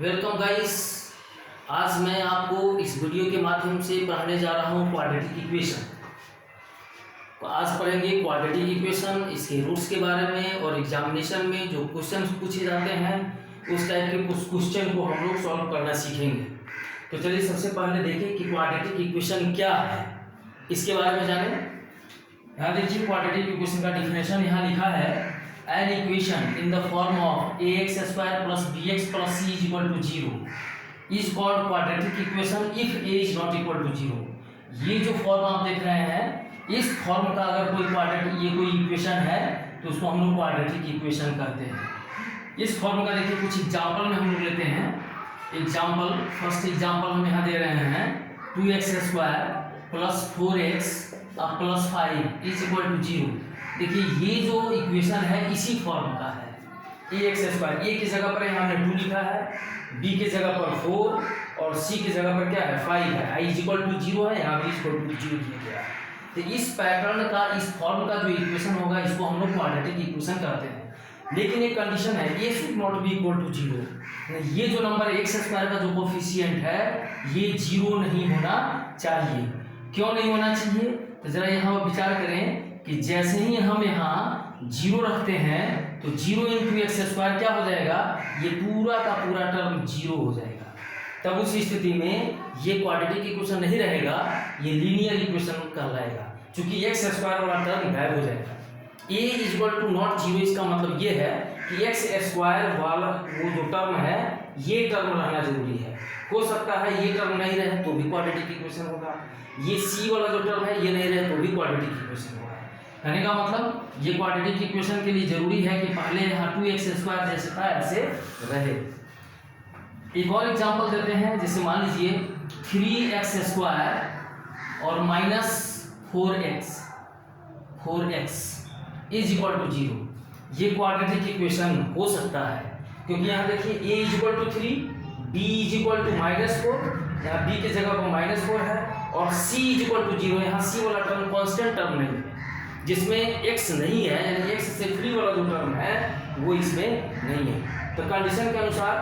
Welcome guys. आज मैं आपको इस वीडियो के माध्यम से पढ़ाने जा रहा हूँ क्वाड्रेटिक इक्वेशन। तो आज पढ़ेंगे क्वाड्रेटिक इक्वेशन, इसके रूट्स के बारे में और एग्जामिनेशन में जो क्वेश्चन पूछे जाते हैं उस टाइप के कुछ क्वेश्चन को हम लोग सॉल्व करना सीखेंगे। तो चलिए सबसे पहले देखें कि क्वाड्रेटिक इक्वेशन क्या है, इसके बारे में जानें। यहाँ देखिए क्वाड्रेटिक इक्वेशन का डिफिनेशन यहाँ लिखा है, an equation in the form of ax square plus bx plus c is equal to 0 is called quadratic equation if a is not equal to 0। ये जो फॉर्म आप देख रहे हैं, इस फॉर्म का अगर कोई क्वाड्रेटिक ये कोई इक्वेशन है तो उसको हम लोग क्वाड्रेटिक इक्वेशन कहते हैं। इस फॉर्म का देखिए कुछ एग्जांपल में हम लोग लेते हैं। एग्जांपल, फर्स्ट एग्जांपल हम यहाँ दे रहे हैं 2x square plus 4x plus 5 is equal to 0। देखिए ये जो इक्वेशन है इसी फॉर्म का है। ax स्क्वायर, ए की जगह पर यहाँ हमने 2 लिखा है, b की जगह पर 4 और c की जगह पर क्या है 5 है। i इज इक्वल टू 0 है, यहाँ भी इक्वल टू 0 दिया गया है। तो इस पैटर्न का, इस फॉर्म का जो इक्वेशन होगा इसको हम लोग क्वाड्रेटिक इक्वेशन कहते हैं। लेकिन एक कंडीशन है, a should not be equal to 0। ये जो नंबर x स्क्वायर का जो कोफिशिएंट है ये 0 नहीं होना चाहिए। क्यों नहीं होना चाहिए? तो जरा यहाँ विचार करें कि जैसे ही हम यहाँ 0 रखते हैं तो 0 इंटू एक्स स्क्वायर क्या हो जाएगा, ये पूरा का पूरा टर्म 0 हो जाएगा। तब उस स्थिति में ये क्वाड्रेटिक इक्वेशन नहीं रहेगा, ये लीनियर इक्वेशन कहलाएगा, क्योंकि एक्स स्क्वायर वाला टर्म गायब हो जाएगा। a is equal to not 0, इसका मतलब ये है कि एक्स स्क्वायर वाला वो जो टर्म है ये टर्म रहना जरूरी है। हो सकता है ये टर्म नहीं रहे तो भी क्वाड्रेटिक इक्वेशन होगा, ये c वाला जो टर्म है ये नहीं रहे तो भी क्वाड्रेटिक इक्वेशन होगा। कहने का मतलब ये क्वाड्रेटिक इक्वेशन के लिए जरूरी है कि पहले यहाँ 2x स्क्वायर जैसे था ऐसे रहे। एक और एग्जांपल देते हैं, जैसे मान लीजिए 3x स्क्वायर और minus 4x is equal to 0। ये क्वाड्रेटिक इक्वेशन हो सकता है क्योंकि यहाँ देखिए a is equal to 3, b is equal to -4, यहाँ b की जगह पर -4 है और c इज इक्वल टू 0। यहाँ c वाला टर्म कांस्टेंट टर्म नहीं है, जिसमें x नहीं है, यानी x से फ्री वाला जो टर्म है वो इसमें नहीं है। तो कंडीशन के अनुसार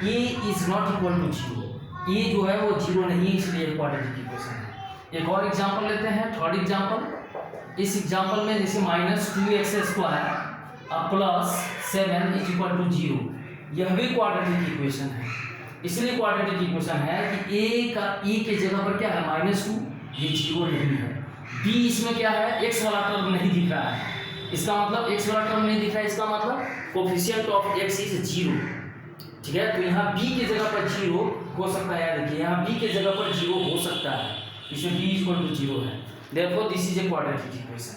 a is not equal to 0, a जो है वो 0 नहीं है, इसलिए क्वाड्रेटिक इक्वेशन है। एक और एग्जांपल लेते हैं, थर्ड एग्जांपल। इस एग्जांपल में जैसे -2x square plus 7 is equal to 0, यह भी क्वाड्रेटिक इक्वेशन है। इसलिए क्वाड्रेटिक इक्वेशन है कि a के जगह पर क्या है -2, ये 0 नहीं है। b इसमें क्या है, x वाला टर्म नहीं दिख रहा है, इसका मतलब x वाला टर्म नहीं दिख रहा है, इसका मतलब कोफिशिएंट ऑफ x इज 0। ठीक है, तो यहाँ b की जगह पर 0 हो सकता है। देखिए यहाँ b की जगह पर 0 हो सकता है, इसमें b इक्वल टू 0 है। Therefore this is a quadratic equation.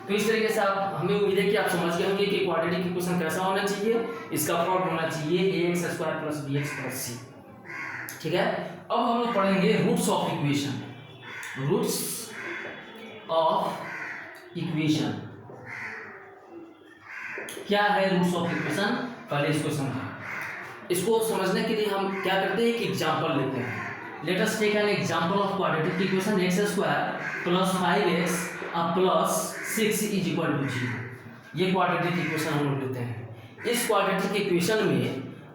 तो इस तरीके से आप, हमें उम्मीद है कि आप समझ गए होंगे कि क्वाड्रेटिक इक्वेशन कैसा होना चाहिए। इसका फॉर्म होना चाहिए ax square plus bx plus c। ठीक है, अब हम लोग पढ़ेंगे roots of equation. Roots of equation क्या है? रूट्स ऑफ इक्वेशन, पहले इसको समझें। इसको समझने के लिए हम क्या करते हैं कि एग्जांपल लेते हैं। Let us take an example of quadratic equation x square plus 5x plus 6 is equal to 0। ये क्वाड्रेटिक इक्वेशन हम लोग लेते हैं। इस क्वाड्रेटिक इक्वेशन में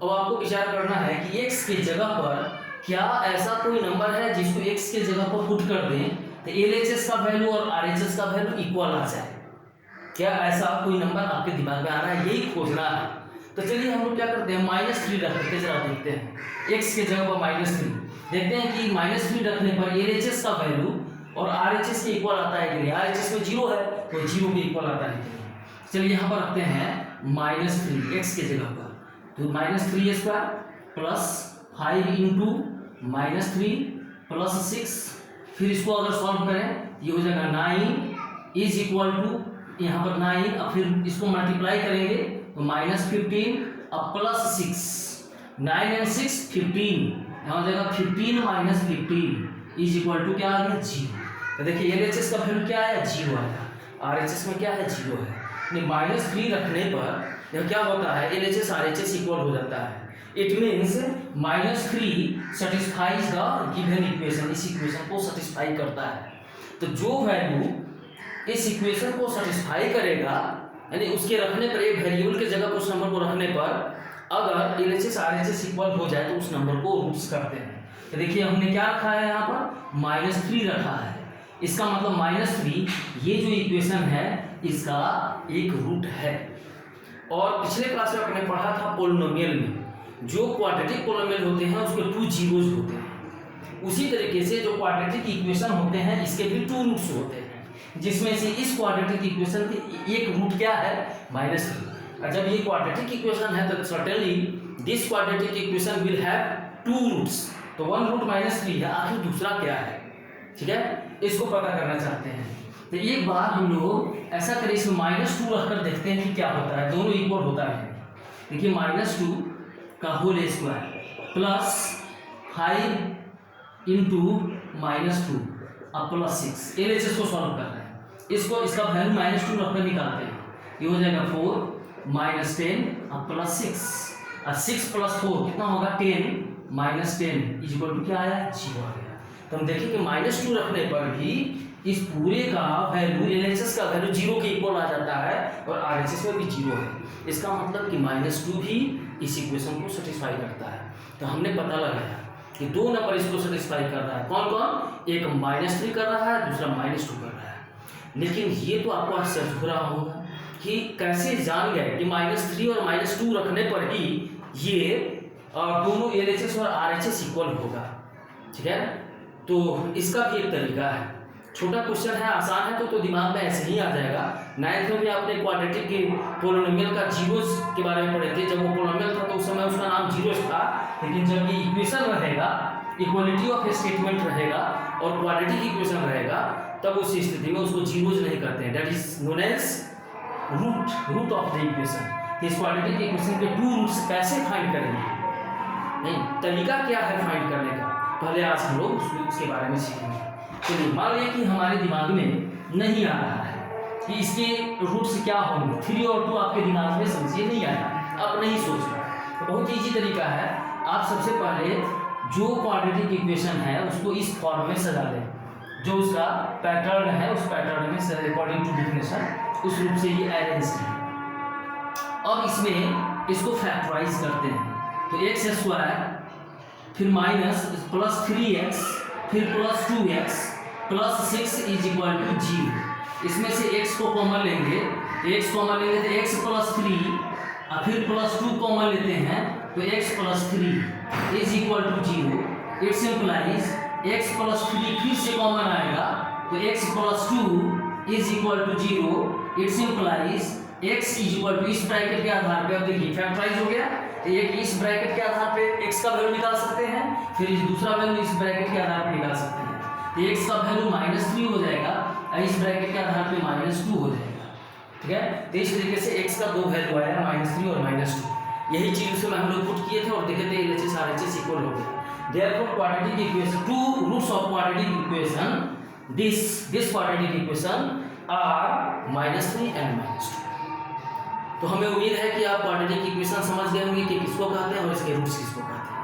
अब आपको विचार करना है कि x के जगह पर क्या ऐसा कोई नंबर है जिसको x के जगह पर पुट कर दें तो LHS का वैल्यू और RHS का वैल्यू इक्वल आ जाए। क्या ऐसा कोई नंबर आपके दिमाग में आ रहा है? यही खोजना है। तो चलिए हम लोग क्या करते हैं, -3 रख करके जरा देखते हैं। x के जगह पर -3 देखते हैं कि -3 रखने पर LHS का वैल्यू और RHS के इक्वल आता है कि नहीं। RHS में 0 है तो 0 के इक्वल आता है कि नहीं। चलिए यहाँ पर रखते हैं -3 x के जगह पर, तो -3 स्क्वायर प्लस 5 इंटू -3 प्लस 6, फिर इसको अगर सॉल्व करें ये हो जाएगा 9 इज इक्वल टू, यहाँ पर 9 और फिर इसको मल्टीप्लाई करेंगे तो -15 अब प्लस 6, 9 एंड 6 15, यहाँ हो जाएगा 15 माइनस 15 इज इक्वल टू क्या आ गया 0। तो देखिए LHS का वैल्यू क्या है 0 आया, RHS में क्या है 0 है। -3 रखने पर यह क्या होता है, LHS RHS इक्वल हो जाता है। It means -3 satisfies the given equation, इस इक्वेशन को सेटिस्फाई करता है। तो जो वैल्यू इस इक्वेशन को सेटिस्फाई करेगा, यानी उसके रखने पर एक वेरिएबल के जगह उस नंबर को रखने पर अगर LHS RHS इक्वल हो जाए तो उस नंबर को रूट्स करते हैं। तो देखिए हमने क्या रखा है यहाँ पर -3 रखा है, इसका मतलब -3 ये जो इक्वेशन है इसका एक रूट है। और पिछले क्लास में आपने पढ़ा था पोलिनोमियल में जो क्वाड्रेटिक पोलिनोमियल होते हैं उसके 2 जीरोज होते हैं, उसी तरीके से जो क्वाड्रेटिक इक्वेशन होते हैं इसके भी 2 रूट्स होते हैं, जिसमें से इस क्वाड्रेटिक इक्वेशन के एक रूट क्या है -3। और जब ये क्वाड्रेटिक इक्वेशन है तो certainly this quadratic equation will have 2 roots, तो 1 रूट -3 है, आखिर दूसरा क्या है, ठीक है, इसको पता करना चाहते हैं। तो एक बार हम लोग ऐसा करें इसमें -2 रखकर देखते हैं कि क्या होता है, दोनों इक्वल होता है। देखिए -2 का होल स्क्वायर प्लस 5 इंटू -2 अब +6 LHS को सॉल्व कर रहे हैं, इसको इसका वैल्यू -2 रखकर निकालते हैं, ये हो जाएगा 4 -10 अब +6 और 6 + 4 कितना होगा 10 -10 इक्वल टू क्या आया 0 आ गया। तो हम देखें कि -2 रखने पर भी इस पूरे का वैल्यू LHS का वैल्यू 0 के इक्वल आ जाता है और RHS में भी 0 है, इसका मतलब कि -2 भी इस इक्वेशन को सेटिस्फाई करता है। तो हमने पता लगाया कि 2 नंबर इसको सेटिस्फाई कर रहा है, कौन कौन, एक -3 कर रहा है, दूसरा -2 कर रहा है। लेकिन ये तो आपको आश्चर्य हो रहा होगा कि कैसे जान गए कि -3 और -2 रखने पर ही ये दोनों LHS और RHS इक्वल होगा, ठीक है। तो इसका भी एक तरीका है, छोटा क्वेश्चन है, आसान है तो दिमाग में ऐसे ही आ जाएगा। 9th में भी आपने क्वाड्रेटिक के पोलिनोमियल का जीरोस के बारे में पढ़े थे, जब वो पोलिनोमियल था तो उस समय उसका नाम जीरोस था, लेकिन जब ये इक्वेशन रहेगा, इक्वलिटी ऑफ स्टेटमेंट रहेगा और क्वाड्रेटिक इक्वेशन रहेगा, तब उस स्थिति में उसको जीरोस नहीं करते हैं, that is known as root of the equation. इस क्वाड्रेटिक इक्वेशन के 2 रूट्स कैसे फाइंड करेंगे, नहीं तरीका क्या है फाइंड करने का, पहले आज हम लोग उसके बारे में सीखेंगे। चलिए मान लीजिए कि हमारे दिमाग में नहीं आ रहा है कि इसके रूट्स क्या होंगे, 3 और 2 आपके दिमाग में समझिए नहीं आया, आप नहीं सोच रहे, तो बहुत ईजी तरीका है। आप सबसे पहले जो क्वाड्रेटिक इक्वेशन है उसको इस फॉर्म में सजा लें, जो उसका पैटर्न है उस पैटर्न में अकॉर्डिंग टू डेफिनेशन उस रूप से ये अरेंज है। अब इसमें इसको फैक्टराइज करते हैं, तो x² फिर माइनस +3x फिर +2x +6 = 0। इसमें से x को कॉमन लेंगे, x कॉमन लेंगे तो x +3 और फिर +2 कॉमन लेते हैं तो x +3 = 0। इट्स इम्प्लाइज x +3 फिर से कॉमन आएगा तो x +2 = 0। इट्स इम्प्लाइज x = इस ब्रैकेट के आधार पे, अब देखिए फैक्टराइज हो गया, एक इस ब्रैकेट के आधार पे x का वैल्यू निकाल सकते हैं, फिर इस दूसरा वैल्यू इस ब्रैकेट के आधार पे निकाल सकते हैं, तो x का वैल्यू -3 हो जाएगा और इस ब्रैकेट के आधार पे -2 हो जाएगा, ठीक है। तो इस तरीके से x का 2 वैल्यू आया -3 और -2, यही चीज उसमें हम लोग पुट किए थे और देखे थे LHS RHS इक्वल हो गया। Therefore quadratic equation, 2 roots of quadratic equation, this quadratic equation are -3 and -2। तो हमें उम्मीद है कि आप क्वाड्रेटिक इक्वेशन समझ गए होंगे कि किसको कहते हैं और इसके रूट्स किसको कहते हैं।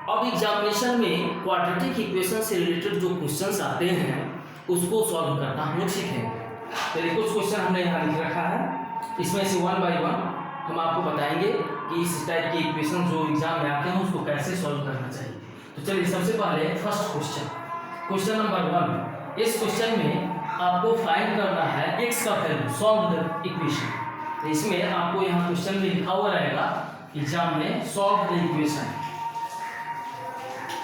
अब एग्जामिनेशन में क्वाड्रेटिक इक्वेशन से रिलेटेड जो क्वेश्चंस आते हैं उसको सॉल्व करना हम लोग सीखेंगे। चलिए कुछ क्वेश्चन हमने यहाँ लिख रखा है, इसमें से 1 बाय 1 हम आपको बताएंगे कि इस टाइप के इक्वेशन जो एग्जाम में आते हैं उसको कैसे सॉल्व करना चाहिए। तो चलिए सबसे पहले फर्स्ट क्वेश्चन नंबर 1, इस क्वेश्चन में आपको फाइंड करना है x का वैल्यू, सॉल्व द इक्वेशन। तो इसमें आपको यहाँ क्वेश्चन में लिखा हुआ रहेगा एग्जाम में, solve the equation,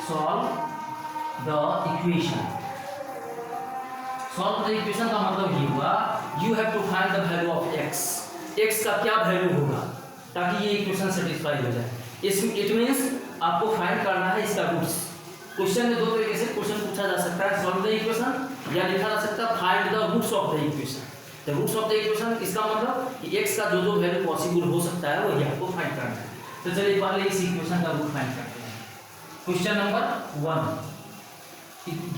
solve the equation. Solve the equation का मतलब ये हुआ you have to find the value of x का क्या वैल्यू होगा ताकि ये इक्वेशन सेटिस्फाई हो जाए। इट मींस आपको फाइंड करना है इसका रूट्स। क्वेश्चन में 2 तरीके से क्वेश्चन पूछा जा सकता है, सॉल्व द इक्वेशन या लिखा जा सकता है find the roots of the equation. The roots of the equation इसका मतलब कि x का जो वैल्यू पॉसिबल हो सकता है वही आपको फाइंड करना है। तो चलिए पहले इस इक्वेशन का रूट फाइंड करते हैं। Question number 1,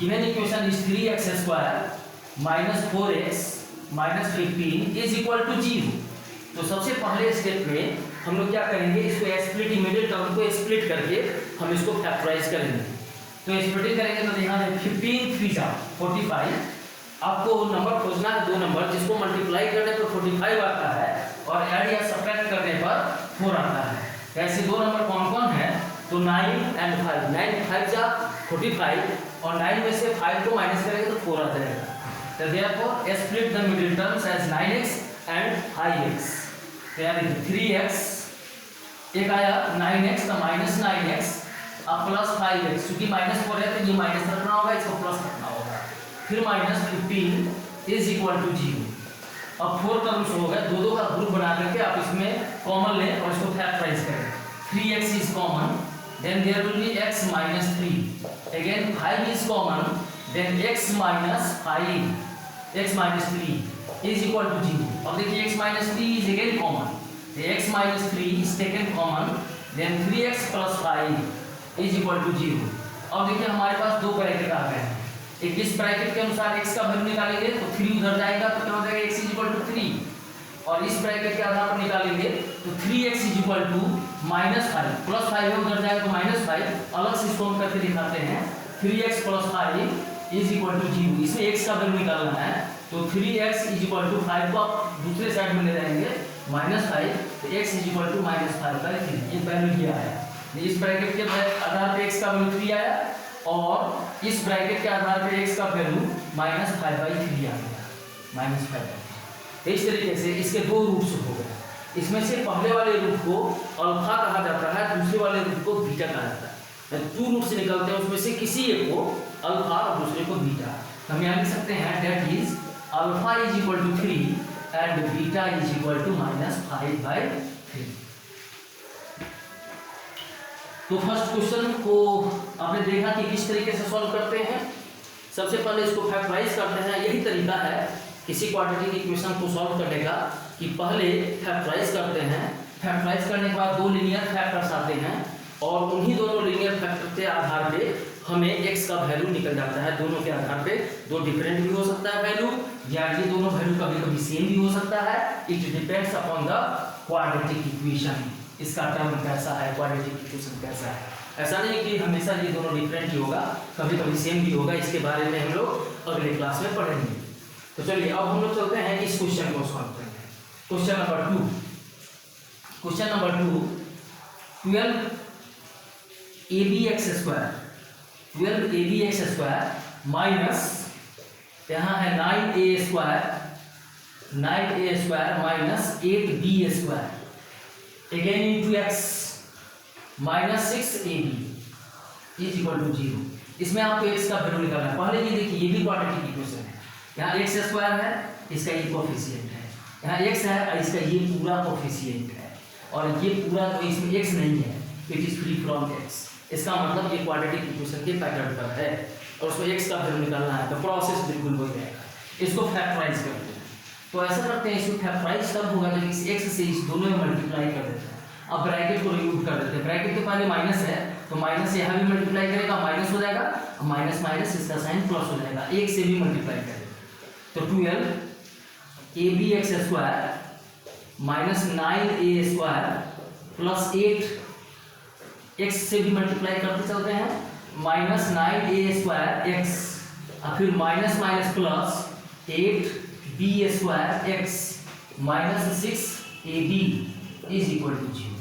given equation is 3x² -4x -15 = 0। तो सबसे पहले स्टेप में हम लोग क्या करेंगे, इसको स्प्लिट, इमीडिएट टर्म को स्प्लिट करके हम इसको फैक्टराइज करेंगे। तो स्प्लिटिंग करेंगे तो यहाँ 15 3 45, आपको नंबर खोजना है 2 नंबर जिसको मल्टीप्लाई करने पर 45 आता है और ऐड या सब्ट्रैक्ट करने पर 4 आता है। ऐसे दो नंबर कौन कौन है, तो 9 एंड 5, 9 5 जा 45 और 9 में से 5 को माइनस करेंगे तो 4 आ जाएगा। तो therefore split the middle terms as 9x and 5x। तो यार 3x एक आया 9x का माइनस 9x अब प्लस 5x, क्योंकि माइनस 4 है तो ये माइनस रखना होगा, इसको प्लस रखना होगा, फिर माइनस 15 इज इक्वल टू 0। अब 4 टर्म्स हो गए, दो का ग्रुप बना करके आप इसमें कॉमन लें और इसको फैक्टराइज करें। 3x is common, then there will be x minus 3, again 5 is common, then x minus 5, x minus 3 is equal to 0। अब देखिए x minus 3 is again common, x minus 3 is taken common, then 3x plus 5 is equal to 0। अब देखिए हमारे पास दो bracket आ गए हैं, एक इस ब्रैकेट के अनुसार x का वैल्यू निकालेंगे तो 3 उधर जाएगा तो क्या हो जाएगा x इज इक्वल टू 3, और इस ब्रैकेट के आधार पर निकालेंगे तो 3x is equal to -5, plus 5 है उधर जाएगा तो -5, अलग से इसको हम करके दिखाते हैं। 3x plus 5 is equal to 0, इसमें x का वैल्यू निकालना है तो 3x इज इक्वल टू 5 को आप दूसरे साइड में ले जाएंगे -5, तो x इज इक्वल टू -5/3, ये वैल्यू दिया है। इस ब्रैकेट के आधार पे x का वैल्यू 3 आया और इस ब्रैकेट के आधार पे x का वैल्यू -5/3 आ गया, -5/3। इस तरीके से इसके दो रूट्स हो गए। इसमें से पहले वाले रूट को अल्फा कहा जाता है, दूसरे वाले रूट को बीटा कहा जाता है। टू रूट से निकलते हैं, उसमें से किसी एक को अल्फा और दूसरे को बीटा। हम यहाँ लिख सकते हैं that is alpha is equal to 3 and beta is equal to -5/3। तो फर्स्ट क्वेश्चन को आपने देखा कि किस तरीके से सॉल्व करते हैं। सबसे पहले इसको फैक्टराइज करते हैं। यही तरीका है किसी क्वाड्रेटिक इक्वेशन को सॉल्व करने का कि पहले फैक्टराइज करते हैं, फैक्टराइज करने के बाद दो लीनियर फैक्टर्स आते हैं और उन्हीं दोनों लीनियर फैक्टर के आधार पे हमें x का वैल्यू निकल जाता है। दोनों के आधार पे दो डिफरेंट भी हो सकता है वैल्यू, या ये दोनों वैल्यू कभी कभी सेम भी हो सकता है। It depends upon the quadratic equation, इसका टर्म कैसा है, क्वाड्रेटिक इक्वेशन कैसा है। ऐसा नहीं कि हमेशा ये दोनों डिफरेंट ही होगा, कभी कभी सेम भी होगा। इसके बारे में हम लोग अगले क्लास में पढ़ेंगे। तो चलिए अब हम लोग चलते हैं इस क्वेश्चन को सॉल्व करने। Question number 2, question number 2, 12ab(x²) minus यहाँ है 9a² minus 8b² again into x minus 6ab is equal to 0। इसमें आपको x का वैल्यू निकालना है। पहले ये देखिए, ये भी क्वाड्रेटिक इक्वेशन है। यहाँ x² है, इसका ये कोफिशिएंट है, यहाँ x है, इसका ये पूरा कोफिशिएंट है, और ये पूरा तो इसमें x नहीं है, it is free from x। इसका मतलब ये क्वाड्रेटिक इक्वेशन के पैटर्न पर है और उसमें x का वैल्यू निकालना है। तो प्रोसेस बिल्कुल वही रहेगा। इसको फैक्टराइज करते हैं। तो ऐसा करते हैं, इसको फैक्टराइज तब होगा जब इस x से इस दोनों में मल्टीप्लाई कर देते हैं। अब ब्रैकेट को रिमूव कर देते हैं। ब्रैकेट तो पहले माइनस है तो माइनस यहाँ भी मल्टीप्लाई करेगा, माइनस हो जाएगा, माइनस माइनस इसका साइन प्लस हो जाएगा, एक से भी मल्टीप्लाई करेगा तो 12ab(x² minus 9a² plus 8x से भी मल्टीप्लाई करते चलते हैं, माइनस 9a²x और फिर minus minus plus 8b² minus 6ab is equal to 0।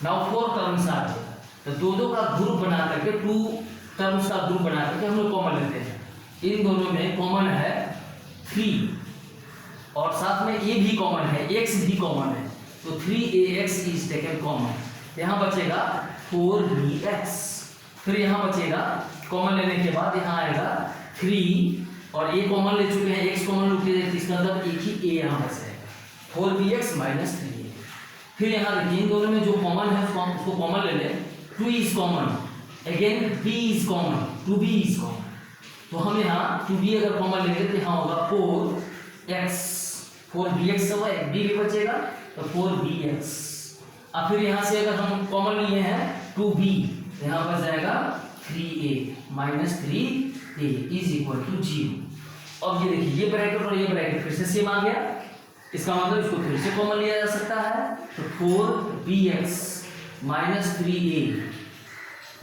Now 4 terms आ गए, तो दो का ग्रुप बना करके 2 टर्म्स का ग्रुप बना करके हम लोग कॉमन लेते हैं। इन दोनों में कॉमन है 3 और साथ में ये भी कॉमन है, x भी कॉमन है, तो 3ax इज टेकन कॉमन। यहाँ बचेगा 4bx, फिर यहाँ बचेगा कॉमन लेने के बाद यहाँ आएगा 3 और ये कॉमन ले चुके हैं, x कॉमन लेते हैं, इसका मतलब एक ही a यहाँ बच जाएगा 4bx माइनस 3a। फिर यहाँ देखिए इन दोनों में जो कॉमन है उसको कॉमन ले लें, 2 is common, again b is common, 2b is common, तो हम यहाँ 2b अगर कॉमन लेंगे तो यहाँ होगा 4x, 4bx होगा, एक b भी बचेगा तो 4bx। और फिर यहाँ से अगर हम कॉमन लिए हैं 2b, यहाँ बच जाएगा 3a minus 3a is equal to 0। अब ये देखिए, ये ब्रैकेट और ये ब्रैकेट फिर से सेम आ गया, इसका मतलब इसको फिर से कॉमन लिया जा सकता है, तो 4bx माइनस 3a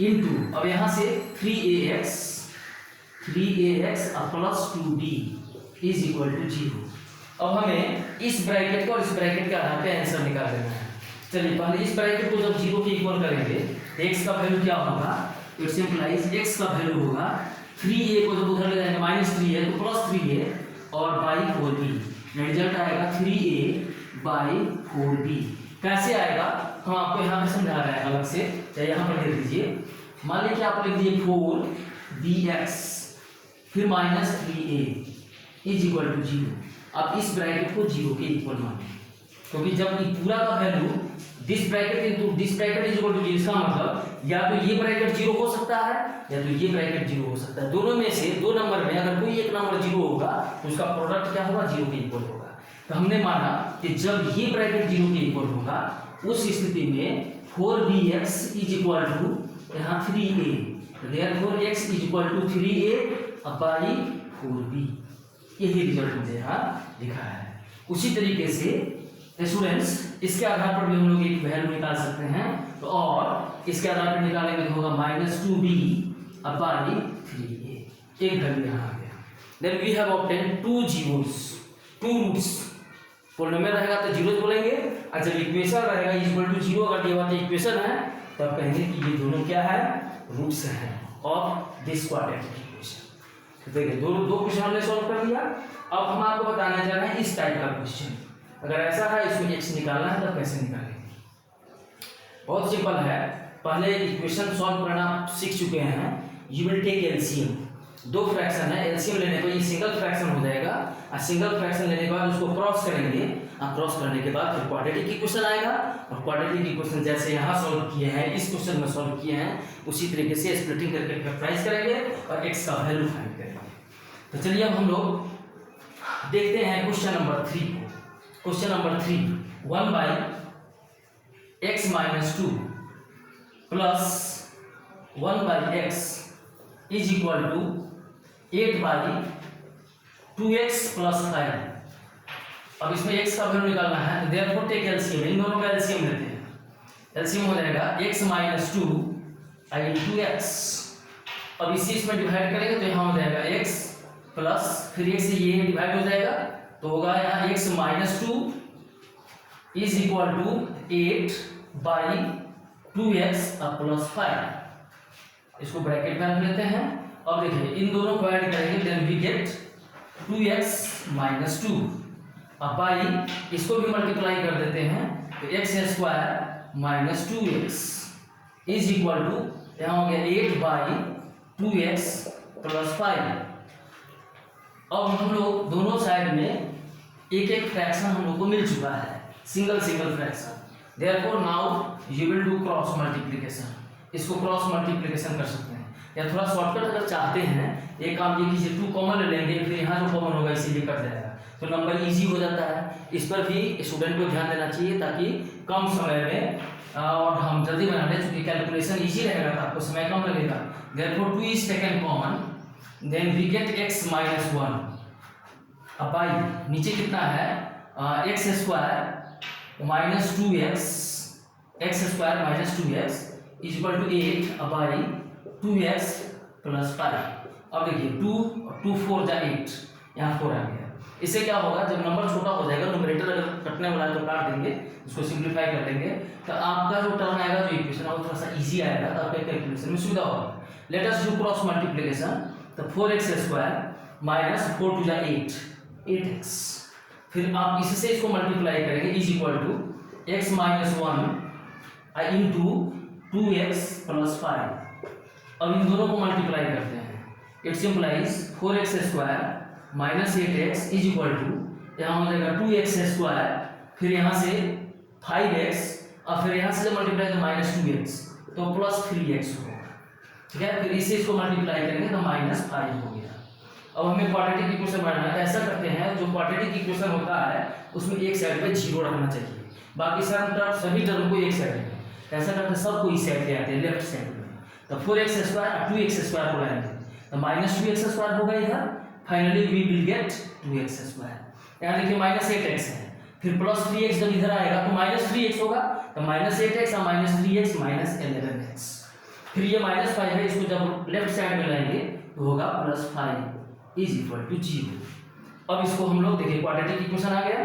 इंटू, अब यहाँ से 3ax plus 2b is equal to 0। अब हमें इस ब्रैकेट को और इस ब्रैकेट के आधार पे आंसर निकाल देना है। चलिए पहले इस ब्रैकेट को जब 0 के इक्वल करेंगे x का वैल्यू क्या होगा, इट्स इंप्लाइज x का वैल्यू होगा 3a को जब उधर ले जाएंगे -3 है तो +3a और बाई 4b, रिजल्ट आएगा 3a/4b। कैसे आएगा हम आपको यहाँ पे समझा रहे हैं अलग से, चाहे यहाँ पर लिख दीजिए। मान लीजिए आप लिख दिए 4bx फिर -3a = 0। अब इस ब्रैकेट को 0 के इक्वल मानिए, क्योंकि जब ये पूरा का value this bracket into this bracket is equal to 0, इसका मतलब या तो ये ब्रैकेट 0 हो सकता है या तो ये ब्रैकेट 0 हो सकता है। दोनों में से दो नंबर में अगर कोई एक नंबर 0 होगा तो उसका प्रोडक्ट क्या होगा, 0 के इक्वल होगा। तो हमने माना कि जब ये ब्रैकेट 0 के इक्वल होगा उस स्थिति में 4bx = यहाँ 3a, देयरफॉर x = 3a/4b। यही रिजल्ट मुझे यहाँ लिखा है। उसी तरीके से स्टूडेंट्स इसके आधार पर भी हम लोग एक वैल्यू निकाल सकते हैं, तो और इसके आधार पर निकालेंगे तो होगा -2b/3a, एक वैल्यू यहाँ आ गया। Then we have obtain 2 zeros, 2 roots. Polynomial रहेगा तो जीरोस बोलेंगे, और जब इक्वेशन रहेगा =0, अगर ये बात इक्वेशन है तब कहेंगे कि ये दोनों क्या है, रूट्स हैं ऑफ दिस क्वाड्रेटिक इक्वेशन। तो देखिए दो क्वेश्चन हमने सॉल्व कर दिया। अब हम आपको बताने जा रहे हैं इस टाइप का क्वेश्चन, अगर ऐसा है इसमें x निकालना है तो कैसे निकालेंगे। बहुत सिंपल है, पहले इक्वेशन सॉल्व करना सीख चुके हैं। यू विल टेक एलसीएम, दो फ्रैक्शन है, एलसीएम लेने पर ये सिंगल फ्रैक्शन हो जाएगा, और सिंगल फ्रैक्शन लेने के बाद उसको क्रॉस करेंगे, और क्रॉस करने के बाद फिर क्वाड्रेटिक इक्वेशन आएगा, और क्वाड्रेटिक इक्वेशन जैसे यहाँ सॉल्व किए हैं इस क्वेश्चन में सॉल्व किए हैं उसी तरीके से स्प्लिटिंग करके फैक्टराइज करेंगे और x का वैल्यू फाइंड करेंगे। तो चलिए अब हम लोग देखते हैं क्वेश्चन नंबर 3 को। Question number 3, 1/x - 2 plus 1/x = 8/2x + 5। अब इसमें x का वैल्यू निकालना है, तो देयरफॉर टेक एलसीएम, इन दोनों का एलसीएम लेते हैं। एलसीएम हो जाएगा x - 2 × x। अब इसी इसमें डिवाइड करेंगे तो यहाँ हो जाएगा x प्लस फिर x से ये डिवाइड हो जाएगा तो होगा यहाँ x - 2 = 8/2x + 5। इसको ब्रैकेट में रख लेते हैं। अब देखिए इन दोनों को ऐड करेंगे, देन वी गेट 2x - 2। अब बाई इसको भी मल्टीप्लाई कर देते हैं तो x² - 2x = यहाँ हो गया 8/2x + 5। अब हम लोग दोनों साइड में एक एक फ्रैक्शन हम लोग को मिल चुका है, single fraction. Therefore now you will do cross multiplication, इसको क्रॉस मल्टीप्लिकेशन कर सकते हैं, या थोड़ा शॉर्टकट अगर चाहते हैं एक काम ये कीजिए 2 कॉमन ले लेंगे, फिर यहाँ जो कॉमन होगा इसीलिए कट जाएगा तो नंबर इजी हो जाता है। इस पर भी स्टूडेंट को ध्यान देना चाहिए ताकि कम समय में और हम जल्दी बना लें, चूँकि कैलकुलेशन इजी रहेगा तो आपको समय कम लगेगा। Therefore 2 is taken common, then we get x - 1। अब बाई नीचे कितना है, x² - 2x, x² - 2x = 8/2x + 5। अब देखिए 2 और 2 4 जा 8, यहाँ 4 आ गया। इससे क्या होगा, जब नंबर छोटा हो जाएगा, न्यूमरेटर अगर कटने वाला है तो काट देंगे, इसको सिंप्लीफाई कर देंगे, तो आपका जो टर्म आएगा, जो इक्वेशन है वो थोड़ा सा इजी आएगा, तो आपके कैलकुलेशन में सुविधा होगा। Late us do cross multiplication, तो 4x² - 4 2 जा 8x। फिर आप इससे इसको मल्टीप्लाई करेंगे = x - 1 × 2x + 5। अब इन दोनों को मल्टीप्लाई करते हैं, इट्स इंप्लाइज 4x² - 8x = यहाँ हो जाएगा 2x², फिर यहाँ से 5x, और फिर यहाँ से जब मल्टीप्लाई तो -2x तो +3x होगा, ठीक है। फिर इसे इसको मल्टीप्लाई करेंगे तो -5 हो गया। अब हमें क्वाड्रेटिक इक्वेशन बनाना है, ऐसा करते हैं जो क्वाड्रेटिक इक्वेशन होता है उसमें एक साइड पे 0 रखना चाहिए, बाकी सभी टर्म को एक साइड में, ऐसा करते सबको इस साइड पे आते हैं, लेफ्ट साइड में। तो 4x² और 2x² को लाएंगे तो -2x² होगा इधर, finally we will get 2x²। यहाँ देखिए -8x है, फिर +3x जब इधर आएगा तो -3x होगा, तो -8x और -3x -11x। फिर ये -5 है, इसको जब लेफ्ट साइड में लाएंगे तो होगा +5 = 0। अब इसको हम लोग देखिए क्वाड्रेटिक इक्वेशन आ गया,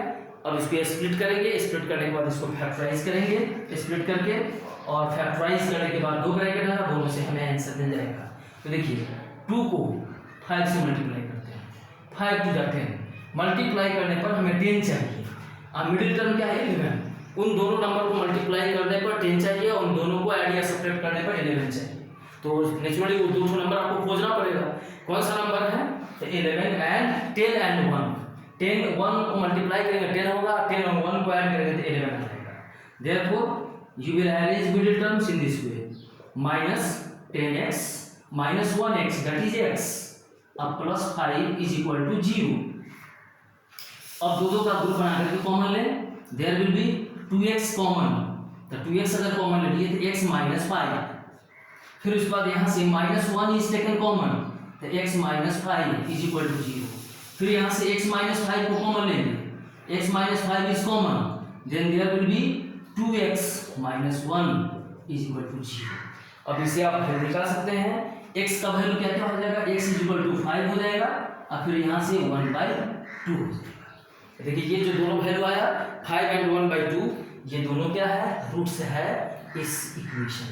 अब इसको स्प्लिट करेंगे, स्प्लिट करने के बाद इसको फैक्टराइज करेंगे, स्प्लिट करके और फैक्टराइज करने के बाद 2 ब्रैकेट है, दोनों से हमें आंसर मिल जाएगा। तो देखिए 2 को 5 से मल्टीप्लाई करते हैं, 5 टू 10, मल्टीप्लाई करने पर हमें 10 चाहिए। अब मिडिल टर्म क्या है 11, उन दोनों नंबर को मल्टीप्लाई करने पर 10 चाहिए और उन दोनों को ऐड या सब्ट्रैक्ट करने पर 11 चाहिए। तो नेचुरली वो 2 नंबर आपको खोजना पड़ेगा, कौन सा नंबर है, तो 11 एंड 10 एंड 1, 10 1 को मल्टीप्लाई करेंगे 10 होगा, 10 और 1 को ऐड करेंगे तो 11 आ जाएगा। Therefore you will arrange middle terms in this way, minus 10x minus 1x that is x अब plus 5 is equal to 0। अब दो का ग्रुप बना करके कॉमन लें, there will be 2x common, तो 2x अगर कॉमन ले लिए तो x minus 5, फिर उसके बाद यहाँ से -1 is taken कॉमन तो x minus 5 is equal to 0, फिर यहाँ से x minus 5 को कॉमन लेंगे, x minus 5 is common, then there will be 2x minus 1 is equal to 0। अब इसे आप वैल्यू निकाल सकते हैं, x का वैल्यू क्या क्या हो जाएगा, x is equal to 5 हो जाएगा और फिर यहाँ से 1/2 हो जाएगा। देखिए ये जो दोनों वैल्यू आया 5 एंड 1/2, ये दोनों क्या है, रूट्स है इस इक्वेशन।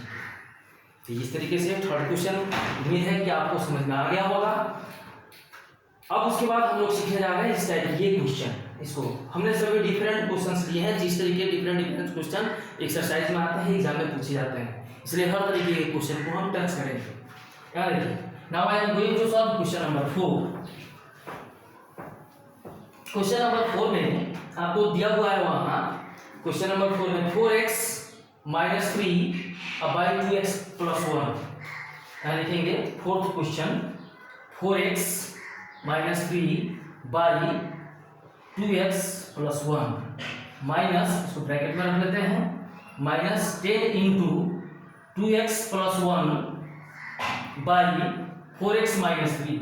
तो इस तरीके से थर्ड क्वेश्चन उम्मीद है कि आपको समझ में आ गया होगा। अब उसके बाद हम लोग सीखने जा रहे हैं इस टाइप ये क्वेश्चन, इसको हमने सभी डिफरेंट क्वेश्चंस लिए हैं, जिस तरीके डिफरेंट क्वेश्चन एक्सरसाइज में आते हैं, एग्जाम में पूछे जाते हैं, इसलिए हर तरीके के क्वेश्चन को हम टच करेंगे। याद रखिए, now I am going to solve question number 4। Question number 4 में आपको दिया हुआ है वहां, क्वेश्चन नंबर 4 में 4x minus 3 by 2x plus 1, यहाँ लिखेंगे fourth question 4x minus 3 by 2x plus 1 minus, इसको ब्रैकेट में रख लेते हैं, minus 10 into 2x plus 1 by 4x minus 3,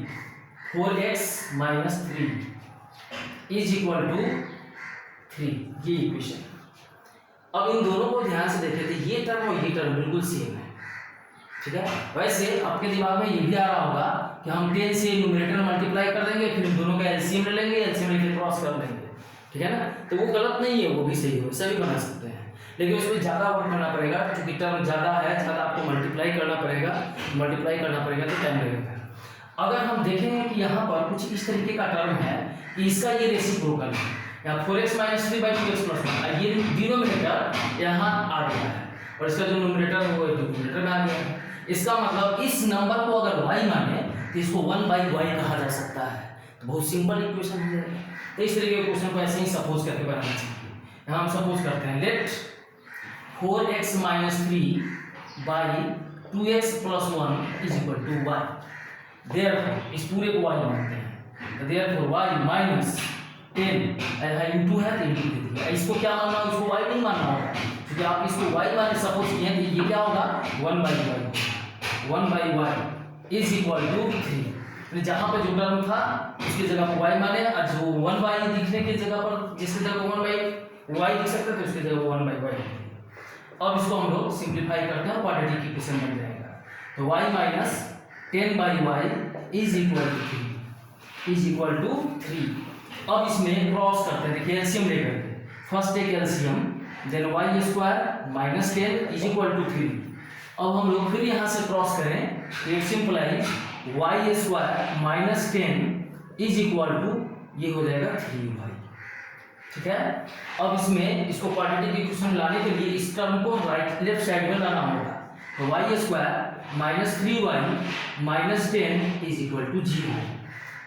4x minus 3 is equal to 3, ये इक्वेशन। अब इन दोनों को ध्यान से देखें तो ये टर्म और ये टर्म बिल्कुल सेम है, ठीक है। वैसे आपके दिमाग में ये भी आ रहा होगा कि हम 10 से न्यूमरेटर मल्टीप्लाई कर देंगे, फिर इन दोनों का एलसीएम ले लेंगे, एलसीएम लेके क्रॉस कर लेंगे, ठीक है ना। तो वो गलत नहीं है, वो भी सही है, सभी बना सकते हैं, लेकिन उसमें ज़्यादा वर्क करना पड़ेगा, क्योंकि टर्म ज़्यादा है, ज़्यादा आपको मल्टीप्लाई करना पड़ेगा तो टाइम लगेगा। अगर हम देखेंगे कि यहाँ पर कुछ इस तरीके का टर्म है कि इसका ये रेसिप्रोकल है, यहाँ 4x minus 3 by 2x plus 1, ये डिनोमिनेटर यहाँ आ गया है और इसका जो न्यूमरेटर है वो डिनोमिनेटर में आ गया है। इसका मतलब इस नंबर को अगर y माने तो इसको 1/y कहा जा सकता है। तो बहुत सिंपल इक्वेशन है, तो इस तरीके के क्वेश्चन को ऐसे ही सपोज करके बनाना चाहिए। यहाँ हम सपोज करते हैं, late 4x minus 3 by 2x plus 1 is equal to y। Therefore इस पूरे को y मानते हैं, तो देयरफॉर y minus 10 इंटू है तो इंटू दे दिया। इसको क्या मानना होगा, इसको y नहीं मानना होगा, क्योंकि आप इसको y माने सपोज किए हैं तो ये क्या होगा 1/y इज इक्वल टू 3। जहाँ पे जो टर्म था उसकी जगह पर y माने, और जो 1y दिखने की जगह पर जिसकी जगह 1/y दिख सकता है तो उसकी जगह 1/y। अब इसको हम लोग सिंप्लीफाई करते हैं, क्वाड्रेटिक इक्वेशन बन जाएगा। तो y minus 10/y is equal to 3। अब इसमें क्रॉस करते हैं, देखिए एलसीएम लेकर के, फर्स्ट एक LCM, then y square minus 10 is equal to 3। अब हम लोग फिर यहाँ से क्रॉस करें तो it simplifies y square minus 10 is equal to, ये हो जाएगा 3y, ठीक है। अब इसमें इसको क्वाड्रेटिक इक्वेशन लाने के लिए इस टर्म को राइट लेफ्ट साइड में लाना होगा, तो y square minus 3y minus 10 is equal to 0।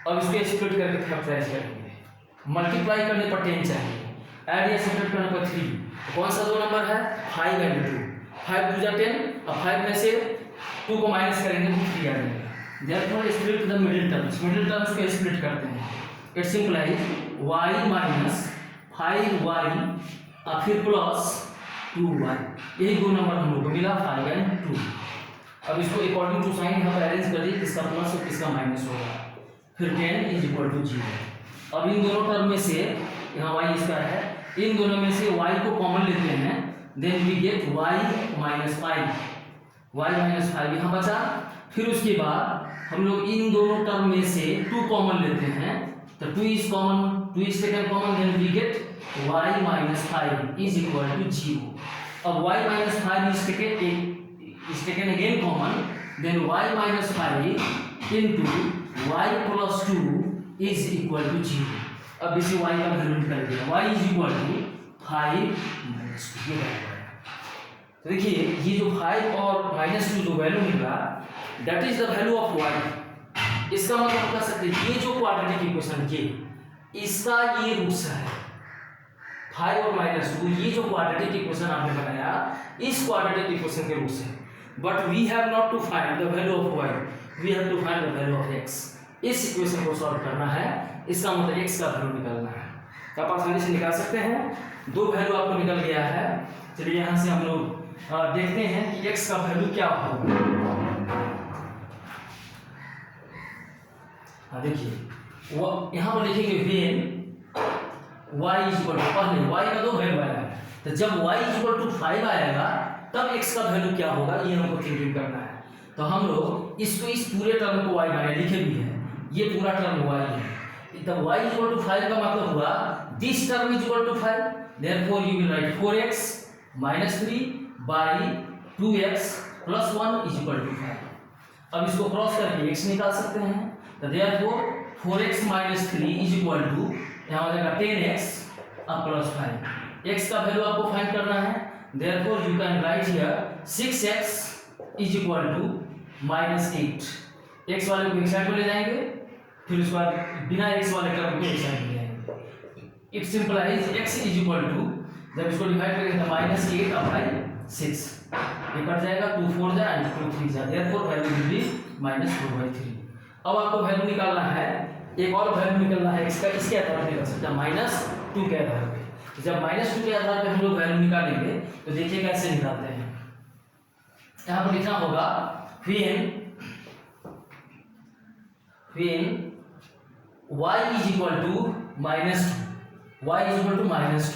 अब इसको स्प्लिट करके फैक्टराइज करेंगे, मल्टीप्लाई करने पर 10 चाहिए, ऐड या सब्ट्रैक्ट करने पर 3। तो कौन सा दो नंबर है 5 एंड 2, 5 2 10, अब 5 में से 2 को माइनस करेंगे तो 3 आ जाएगा। Therefore split the middle terms को स्प्लिट करते हैं, it simplifies y minus 5y और फिर प्लस 2y, यही दो नंबर हम लोग को मिला 5 एंड 2। अब इसको अकॉर्डिंग टू साइन यहाँ पर अरेंज कर दिए, किसका प्लस और किसका माइनस होगा, फिर 10 इज इक्वल टू 0। अब इन दोनों टर्म में से यहाँ y स्क्वायर है, इन दोनों में से y को कॉमन लेते हैं, then we get y minus 5 यहाँ बचा। फिर उसके बाद हम लोग इन दोनों टर्म में से 2 कॉमन लेते हैं, तो 2 is common, 2 is taken common, then we get y minus 5 is equal to 0. अब y minus 5 is taken again common, then y minus 5 into y plus 2 is equal to 0. अब इसे y का value निकल गया, y is equal to 5 minus 2 ये बराबर है। तो देखिए ये जो 5 और -2 जो वैल्यू निकला, that is the value of y। इसका मतलब हम कह सकते हैं ये जो क्वाड्रेटिक इक्वेशन के इसका ये रूट्स है 5 और -2, ये जो क्वाड्रेटिक इक्वेशन आपने बनाया इस क्वाड्रेटिक इक्वेशन के रूट्स है। But we have not to find the value of y, we have to find the value of x। इस इक्वेशन को सॉल्व करना है, इसका मतलब x का वैल्यू निकालना है। तो आप आसानी से निकाल सकते हैं, दो वैल्यू आपको निकल गया है। चलिए यहाँ से हम लोग देखते हैं कि x का वैल्यू क्या होगा। देखिए वो यहाँ पर लिखेंगे when y is equal to, पहले y का दो वैल्यू आएगा, तो जब y इज इक्वल टू 5 आएगा तब x का वैल्यू क्या होगा ये हमको थिंकिंग करना है। तो हम लोग इसको इस पूरे टर्म को y माने लिखे भी है, ये पूरा टर्म y है। तब y इज इक्वल टू 5 का मतलब हुआ this term is equal to 5, therefore you will write 4x - 3 by 2x plus 1 is equal to 5। अब इसको क्रॉस करके x निकाल सकते हैं, तो therefore 4x - 3 is equal to यहाँ हो जाएगा 10x plus 5। x का वैल्यू आपको फाइंड करना है, therefore you can write here 6x is equal to -8। x वाले को एक साइड में ले जाएंगे, फिर उसके बाद बिना x वाले टर्म को एक साइड में ले जाएंगे। It सिंपलाइज x is equal to, जब इसको डिवाइड करेंगे तो -8/6 ये कट जाएगा, 2 4 जा एंड 2 3 जा, देयरफॉर वैल्यू विल बी -4/3। अब आपको वैल्यू निकालना है, एक और वैल्यू निकालना है x का, इसके आधार पे निकल सकता है -2 के आधार पे। जब -2 के आधार पे हम लोग वैल्यू निकालेंगे तो देखिए कैसे निकालते हैं। यहाँ पर लिखना होगा when y is equal to -2, y is equal to -2,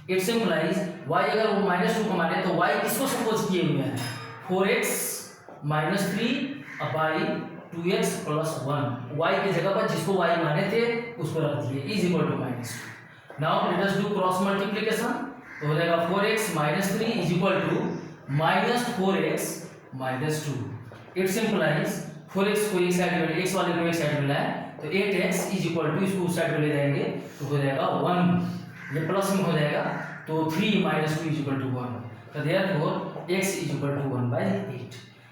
it सिंपलाइज y अगर वो -2 को माने तो y किसको सपोज किए हुए हैं 4x - 3 by 2x plus 1, y की जगह पर जिसको y माने थे उसको रख दिए is equal to -2। Now let us do cross multiplication, तो हो जाएगा 4x - 3 is equal to -4x - 2। It simplifies 4x को एक साइड में, x वाले को एक साइड में लाए तो 8x इज इक्वल टू, इसको उस साइड में ले जाएंगे तो हो जाएगा 1, ये प्लस में हो जाएगा तो 3 - 2 इज इक्वल टू 1, तो therefore x is equal to 1/8।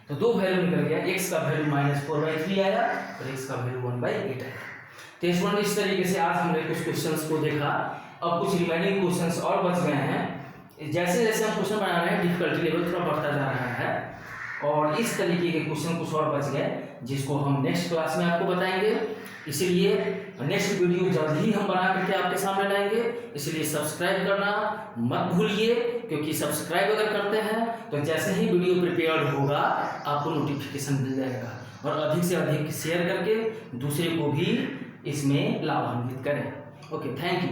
तो दो वैल्यू निकल गया, x का वैल्यू -4/3 आया और x का वैल्यू 1/8 आया। तो इस तरीके से आज हमने कुछ क्वेश्चंस को देखा। अब कुछ रिमेनिंग क्वेश्चंस और बच गए हैं। जैसे जैसे हम क्वेश्चन बना रहे हैं डिफिकल्टी लेवल थोड़ा बढ़ता जा रहा है और इस तरीके के क्वेश्चन कुछ और बच गए जिसको हम नेक्स्ट क्लास में आपको बताएंगे। इसीलिए नेक्स्ट वीडियो जल्द ही हम बना करके आपके सामने लाएंगे, इसलिए सब्सक्राइब करना मत भूलिए, क्योंकि सब्सक्राइब अगर करते हैं तो जैसे ही वीडियो प्रिपेयर्ड होगा आपको नोटिफिकेशन मिल जाएगा और अधिक से अधिक शेयर करके दूसरे को भी इसमें लाभान्वित करें। Okay, thank you.